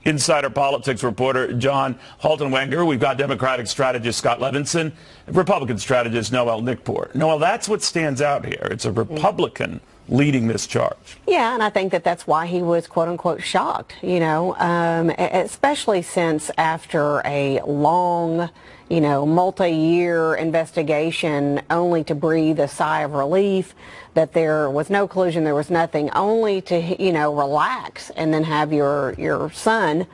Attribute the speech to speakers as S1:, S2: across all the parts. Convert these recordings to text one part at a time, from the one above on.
S1: insider politics reporter John Haltenwanger. We've got Democratic strategist Scott Levenson, Republican strategist Noel Nickpour. Noel, that's what stands out here. It's a Republican leading this charge.
S2: Yeah, and I think that that's why he was quote-unquote shocked, you know, especially since after a long, you know, multi-year investigation only to breathe a sigh of relief that there was no collusion, there was nothing, only to, you know, relax and then have your son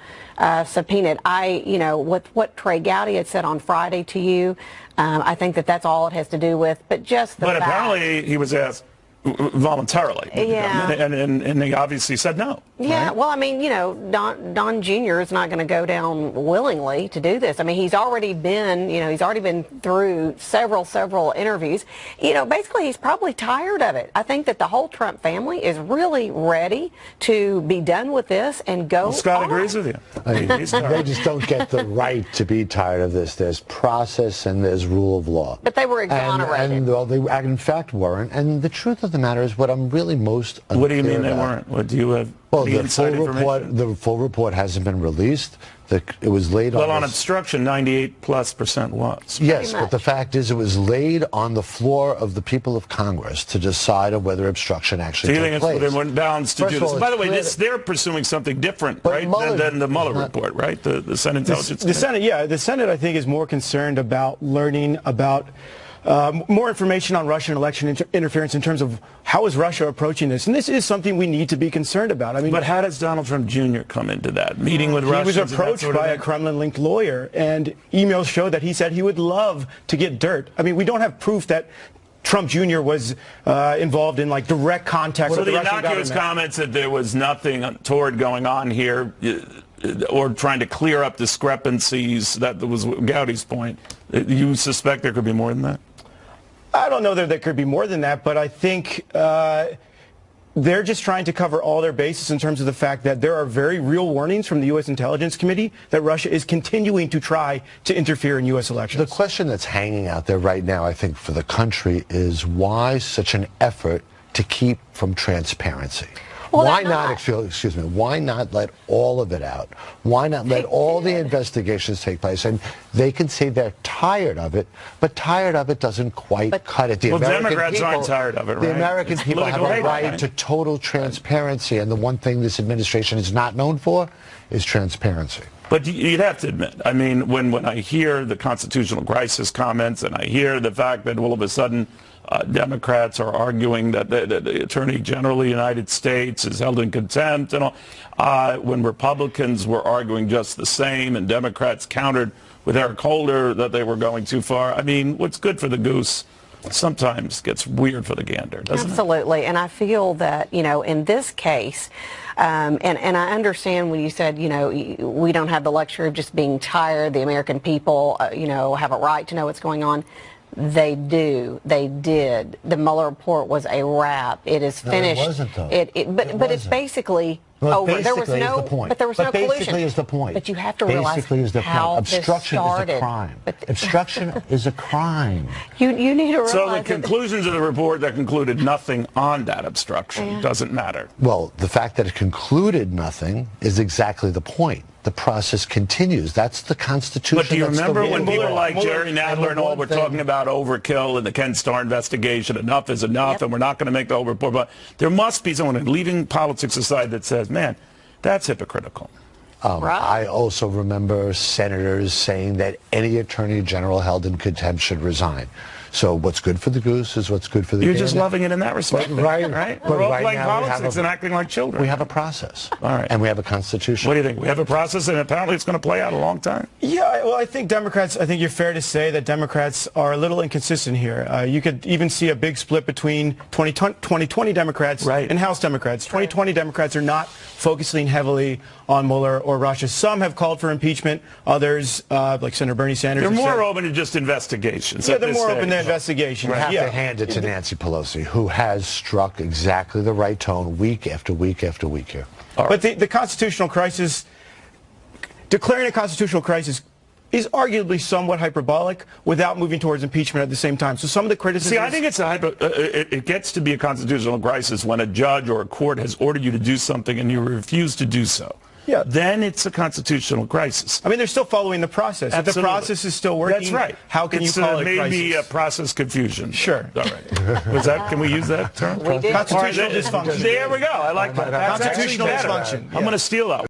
S2: subpoenaed. You know, with what Trey Gowdy had said on Friday to you, I think that that's all it has to do with, but just the fact.
S1: But apparently he was asked voluntarily.
S2: Yeah.
S1: And he obviously said no.
S2: Yeah,
S1: right?
S2: well, I mean, you know, Don Jr. is not going to go down willingly to do this. I mean, he's already been, you know, he's already been through several interviews. You know, basically, he's probably tired of it. I think that the whole Trump family is really ready to be done with this and go.
S1: Well, Scott
S2: on.
S1: agrees with you.
S3: I mean, they just don't get the right to be tired of this. There's process and there's rule of law.
S2: But they were exonerated.
S3: And well, they in fact weren't. And the truth of the matter is, what I'm really most unclear
S1: What do you mean
S3: about,
S1: they weren't? What do you have?
S3: Well, the full report hasn't been released. It was laid
S1: on obstruction, 98+% was.
S3: Yes, but the fact is, it was laid on the floor of the people of Congress to decide on whether obstruction actually took place.
S1: They weren't bound to do this. By the way, they're pursuing something different, right, than the Mueller report, right? The Senate Intelligence.
S4: The Senate, yeah, the Senate, I think, is more concerned about learning about more information on Russian election interference in terms of how is Russia approaching this. And this is something we need to be concerned about. I mean,
S1: but how does Donald Trump Jr. come into that? Meeting with Russians?
S4: He was approached by a Kremlin-linked lawyer, and emails show that he said he would love to get dirt. I mean, we don't have proof that Trump Jr. was involved in, like, direct contact with the Russian government.
S1: So the innocuous comments that there was nothing untoward going on here, or trying to clear up discrepancies, that was Gowdy's point, you suspect there could be more than that?
S4: I don't know that there could be more than that, but I think they're just trying to cover all their bases in terms of the fact that there are very real warnings from the U.S. Intelligence Committee that Russia is continuing to try to interfere in U.S. elections.
S3: The question that's hanging out there right now, I think, for the country is why such an effort to keep from transparency?
S2: Well,
S3: why not, excuse me, why not let all of it out? Why not let all the investigations take place? And they can say they're tired of it, but tired of it doesn't quite cut it.
S1: Democrats aren't tired of it, right?
S3: The American people have a right to total transparency, and the one thing this administration is not known for is transparency.
S1: But you'd have to admit, I mean, when I hear the constitutional crisis comments and I hear the fact that all of a sudden Democrats are arguing that the Attorney General of the United States is held in contempt and all, when Republicans were arguing just the same and Democrats countered with Eric Holder that they were going too far. I mean, what's good for the goose sometimes gets weird for the gander, doesn't it?
S2: Absolutely. And I feel that, you know, in this case, and I understand when you said, you know, we don't have the luxury of just being tired. The American people, you know, have a right to know what's going on. They do. They did. The Mueller report was a wrap. It is finished.
S3: No, it wasn't, though.
S2: But it's basically over. There was no, but there was no collusion.
S3: Basically is the point.
S2: But you have to realize how
S3: obstruction
S2: this started.
S3: is a crime. Obstruction is a crime.
S2: You need to realize.
S1: So the conclusions of the report that concluded nothing on that obstruction doesn't matter.
S3: Well, the fact that it concluded nothing is exactly the point. The process continues. That's the Constitution.
S1: But do you remember when people like Jerry Nadler and all were talking about overkill in the Ken Starr investigation, enough is enough, and we're not going to make the whole report? But there must be someone leaving politics aside that says, man, that's hypocritical.
S2: Right.
S3: I also remember senators saying that any attorney general held in contempt should resign. So what's good for the goose is what's good for the gander.
S1: You're just loving it in that respect.
S3: Right.
S1: We're all playing politics and acting like children.
S3: We have a process.
S1: All right.
S3: And we have a constitution.
S1: What do you think? We have a process, and apparently it's going to play out a long time.
S4: Yeah, well, I think you're fair to say that Democrats are a little inconsistent here. You could even see a big split between 2020 Democrats and House Democrats. 2020 Democrats are not focusing heavily on Mueller or Russia. Some have called for impeachment. Others, like Senator Bernie Sanders,
S1: they're more open to just investigations.
S4: Yeah, they're more open to investigation.
S3: We have to hand it to Nancy Pelosi, who has struck exactly the right tone week after week after week here.
S4: But the constitutional crisis, declaring a constitutional crisis, is arguably somewhat hyperbolic without moving towards impeachment at the same time. So some of the criticism.
S1: See, I think it gets to be a constitutional crisis when a judge or a court has ordered you to do something and you refuse to do so. then it's a constitutional crisis.
S4: I mean, they're still following the process. If the process is still working,
S1: that's right.
S4: How can you call it
S1: maybe
S4: crisis?
S1: a process confusion.
S4: Sure.
S1: All right. Was that? Can we use that term?
S2: We did.
S4: Constitutional dysfunction.
S1: There we go. I like that.
S4: Constitutional dysfunction.
S1: I'm going to steal that.